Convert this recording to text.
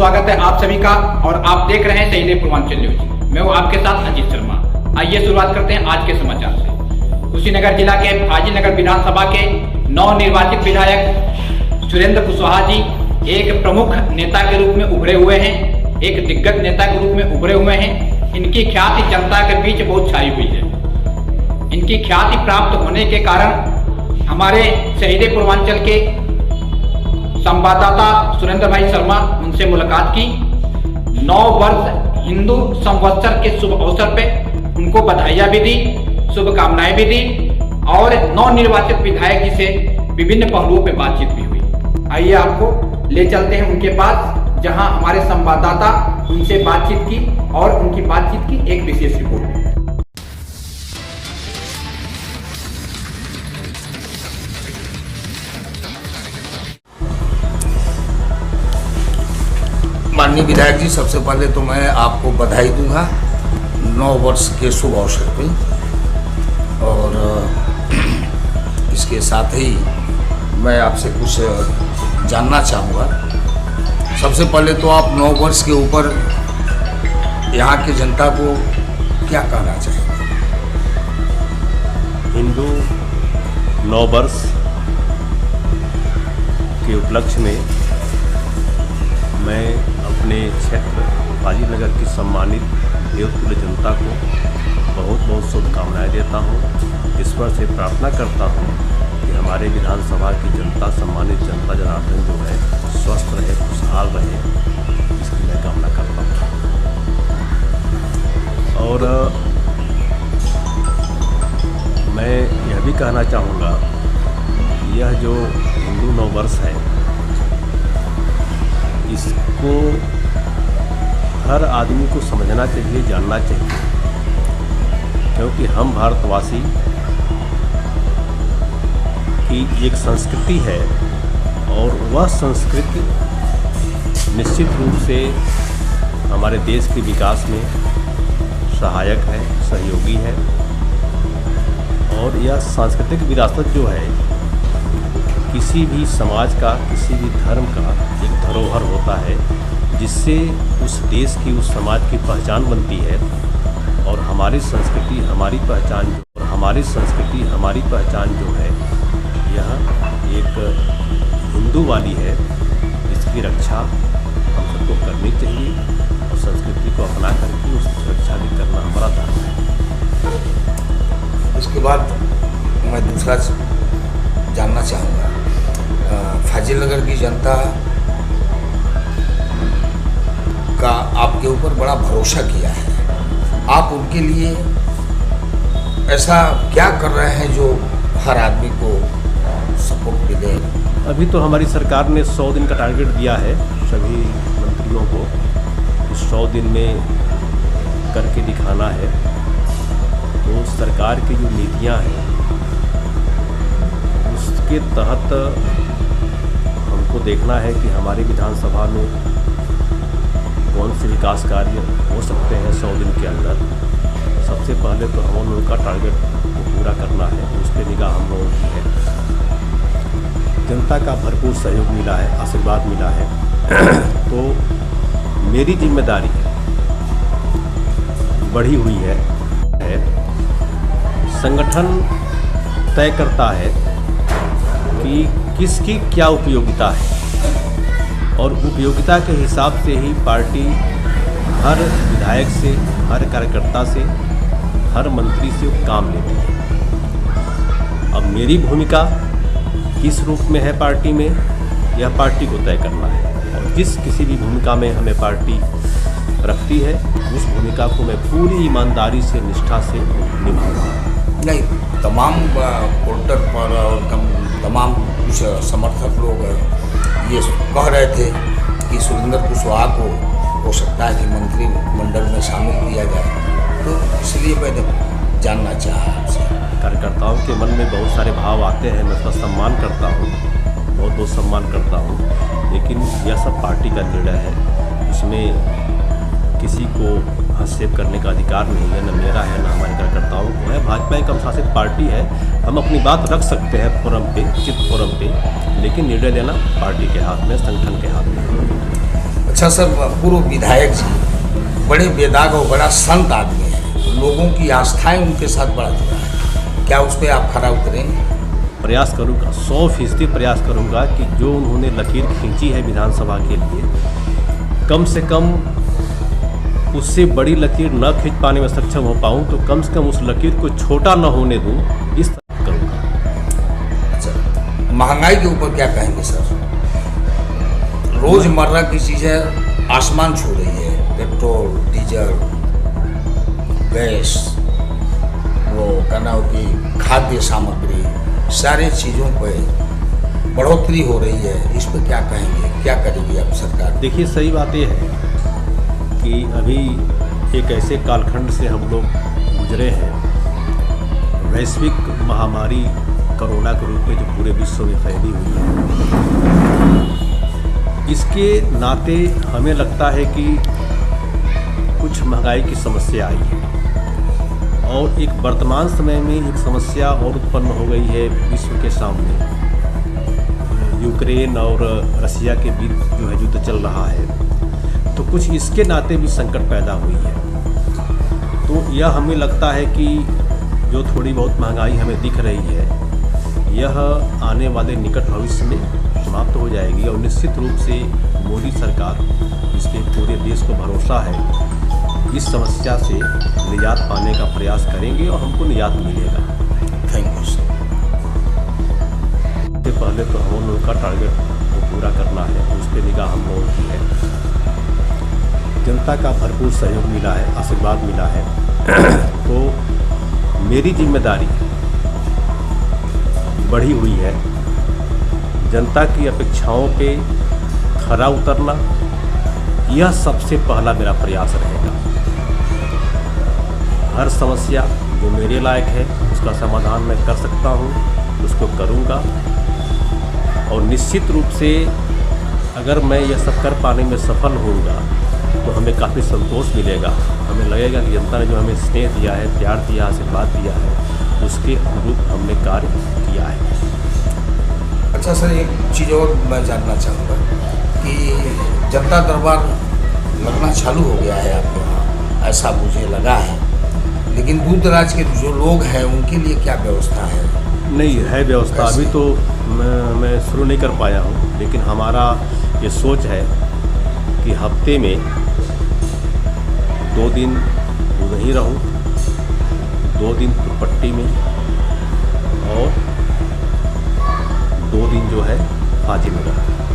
स्वागत है आप सभी का और आप देख रहे हैं शहीद पूर्वांचल न्यूज। मैं हूँ आपके साथ अजीत शर्मा। आइए शुरुआत करते हैं आज के समाचार से। कुशीनगर जिला के फाजिलनगर विधानसभा के नवनिर्वाचित विधायक सुरेंद्र कुशवाहा जी एक प्रमुख नेता के रूप में उभरे हुए हैं, एक दिग्गज नेता के रूप में उभरे हुए हैं। इनकी ख्याति जनता के बीच बहुत छाई हुई है। इनकी ख्याति प्राप्त होने के कारण हमारे शहीद पूर्वांचल के संवाददाता सुरेंद्र भाई शर्मा उनसे मुलाकात की। 9 वर्ष हिंदू संवत्सर के शुभ अवसर पे उनको बधाइयां भी दी, शुभकामनाएं भी दी और नवनिर्वाचित विधायक जी से विभिन्न पहलुओं पे बातचीत भी हुई। आइए आपको ले चलते हैं उनके पास, जहां हमारे संवाददाता उनसे बातचीत की और उनकी बातचीत की एक विशेष रिपोर्ट। माननीय विधायक जी, सबसे पहले तो मैं आपको बधाई दूंगा 9 वर्ष के शुभ अवसर पे, और इसके साथ ही मैं आपसे कुछ जानना चाहूँगा। सबसे पहले तो आप 9 वर्ष के ऊपर यहाँ की जनता को क्या कहना चाहेंगे? हिंदू 9 वर्ष के उपलक्ष्य में मैं अपने क्षेत्र फाजिलनगर की सम्मानित देवतुल्य जनता को बहुत बहुत शुभकामनाएं देता हूं। ईश्वर से प्रार्थना करता हूं कि हमारे विधानसभा की जनता, सम्मानित जनता जनार्दन जो है, स्वस्थ रहे, खुशहाल रहे, इसकी मैं कामना करता हूं। और मैं यह भी कहना चाहूँगा, यह जो हिंदू 9 वर्ष है, इसको हर आदमी को समझना चाहिए, जानना चाहिए, क्योंकि हम भारतवासी की एक संस्कृति है और वह संस्कृति निश्चित रूप से हमारे देश के विकास में सहायक है, सहयोगी है। और यह सांस्कृतिक विरासत जो है, किसी भी समाज का, किसी भी धर्म का एक धरोहर होता है, जिससे उस देश की, उस समाज की पहचान बनती है। और हमारी संस्कृति, हमारी पहचान जो है, यह एक हिंदू वाली है। इसकी रक्षा हम सबको करनी चाहिए और संस्कृति को अपना करके उसकी रक्षा भी करना हमारा धर्म है। उसके बाद मैं दूसरा जानना चाहूँगा, फाजिलनगर की जनता का आपके ऊपर बड़ा भरोसा किया है। आप उनके लिए ऐसा क्या कर रहे हैं जो हर आदमी को सपोर्ट मिले? अभी तो हमारी सरकार ने 100 दिन का टारगेट दिया है सभी मंत्रियों को। इस 100 दिन में करके दिखाना है। तो सरकार की जो नीतियाँ हैं, उसके तहत हमको देखना है कि हमारी विधानसभा में कौन से विकास कार्य हो सकते हैं 100 दिन के अंदर। सबसे पहले तो हम लोगों का टारगेट को पूरा करना है, उस पर निगाह हम लोगों की है। जनता का भरपूर सहयोग मिला है, आशीर्वाद मिला है। तो मेरी जिम्मेदारी बढ़ी हुई है। संगठन तय करता है कि किसकी क्या उपयोगिता है, और उपयोगिता के हिसाब से ही पार्टी हर विधायक से, हर कार्यकर्ता से, हर मंत्री से काम लेती है। अब मेरी भूमिका किस रूप में है पार्टी में, यह पार्टी को तय करना है। और जिस किसी भी भूमिका में हमें पार्टी रखती है, उस भूमिका को मैं पूरी ईमानदारी से, निष्ठा से निभाऊंगा। नहीं, तमाम पोर्टल पर और तमाम कुछ समर्थक लोग ये कह रहे थे कि सुरेंद्र कुशवाहा को हो सकता है कि मंत्रिमंडल में शामिल किया जाए। तो इसलिए मैंने जानना चाहा आपसे। कार्यकर्ताओं के मन में बहुत सारे भाव आते हैं, मैं उसका सम्मान करता हूँ, बहुत बहुत सम्मान करता हूँ। लेकिन यह सब पार्टी का निर्णय है, इसमें किसी को हस्तक्षेप करने का अधिकार नहीं है, न मेरा है, न हमारे कार्यकर्ताओं को है। भाजपा एक अनुशासित पार्टी है, हम अपनी बात रख सकते हैं फोरम पे, उचित फोरम पे, लेकिन निर्णय लेना पार्टी के हाथ में, संगठन के हाथ में। अच्छा सर, पूर्व विधायक जी बड़े बेदाग और बड़ा संत आदमी हैं, लोगों की आस्थाएं उनके साथ बड़ा जुड़ा है, क्या उस पर आप खरा उतरेंगे? प्रयास करूँगा, 100% प्रयास करूँगा कि जो उन्होंने लकीर खींची है विधानसभा के लिए, कम से कम उससे बड़ी लकीर न खींच पाने में सक्षम हो पाऊँ तो कम से कम उस लकीर को छोटा न होने दूँ, इस तरह करूँगा। अच्छा, महंगाई के ऊपर क्या कहेंगे सर? रोजमर्रा की चीज़ें आसमान छू रही है, पेट्रोल, डीजल, गैस, वो कहना हो कि खाद्य सामग्री, सारे चीज़ों पर बढ़ोतरी हो रही है, इस पर क्या कहेंगे, क्या करेगी अब सरकार? देखिए, सही बात यह है कि अभी एक ऐसे कालखंड से हम लोग गुजरे हैं, वैश्विक महामारी कोरोना के रूप में जो पूरे विश्व में फैली हुई है, इसके नाते हमें लगता है कि कुछ महंगाई की समस्या आई है और एक वर्तमान समय में एक समस्या और उत्पन्न हो गई है विश्व के सामने। यूक्रेन और रसिया के बीच जो है युद्ध चल रहा है, तो कुछ इसके नाते भी संकट पैदा हुई है। तो यह हमें लगता है कि जो थोड़ी बहुत महंगाई हमें दिख रही है, यह आने वाले निकट भविष्य में समाप्त हो जाएगी और निश्चित रूप से मोदी सरकार, इसके पूरे देश को भरोसा है, इस समस्या से निजात पाने का प्रयास करेंगे और हमको निजात मिलेगा। Thank you sir. इससे पहले तो हम लोगों का टारगेट को पूरा करना है, उस पर निगाह हम लोगों की है। जनता का भरपूर सहयोग मिला है, आशीर्वाद मिला है, तो मेरी जिम्मेदारी बढ़ी हुई है जनता की अपेक्षाओं पे खरा उतरना। यह सबसे पहला मेरा प्रयास रहेगा। हर समस्या जो मेरे लायक है उसका समाधान मैं कर सकता हूँ, उसको करूँगा और निश्चित रूप से अगर मैं यह सब कर पाने में सफल होऊंगा तो हमें काफ़ी संतोष मिलेगा। हमें लगेगा कि जनता ने जो हमें स्नेह दिया है, प्यार दिया, आशीर्वाद दिया है, उसके अनुरूप हमने कार्य किया है। अच्छा सर, एक चीज़ और मैं जानना चाहूँगा कि जनता दरबार लगना चालू हो गया है आपके यहाँ, ऐसा मुझे लगा है, लेकिन दूर दराज के जो लोग हैं उनके लिए क्या व्यवस्था है? नहीं है व्यवस्था, अभी तो मैं शुरू नहीं कर पाया हूँ, लेकिन हमारा ये सोच है कि हफ्ते में 2 दिन वहीं रहूँ, 2 दिन पट्टी में और 2 दिन जो है फाजिल में रहूँ।